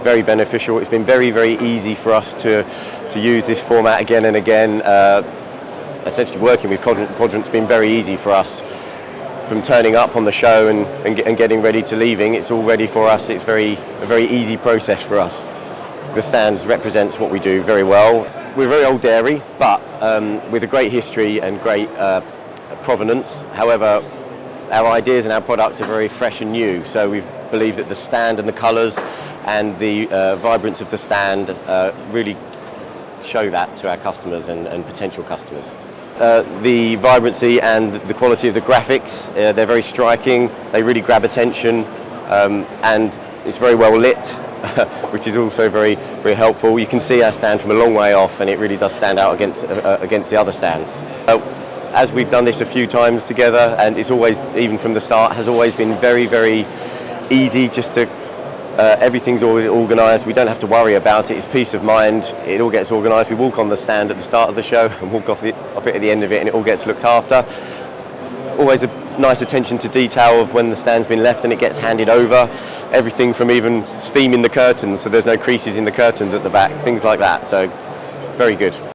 very beneficial. It's been very, very easy for us to use this format again and again. Essentially working with Quadrant's been very easy for us. From turning up on the show and getting ready to leaving, it's all ready for us. It's a very easy process for us. The stands represents what we do very well. We're a very old dairy, but with a great history and great provenance. However, our ideas and our products are very fresh and new, so we believe that the stand and the colours and the vibrance of the stand really show that to our customers and potential customers. The vibrancy and the quality of the graphics, they're very striking, they really grab attention, and it's very well lit, which is also very, very helpful. You can see our stand from a long way off, and it really does stand out against the other stands. As we've done this a few times together, and it's always, even from the start, has always been very, very easy. Just to everything's always organised. We don't have to worry about it. It's peace of mind. It all gets organised. We walk on the stand at the start of the show and walk off it at the end of it, and it all gets looked after. Always a nice attention to detail of when the stand's been left and it gets handed over. Everything from even steam in the curtains, so there's no creases in the curtains at the back, things like that. So very good.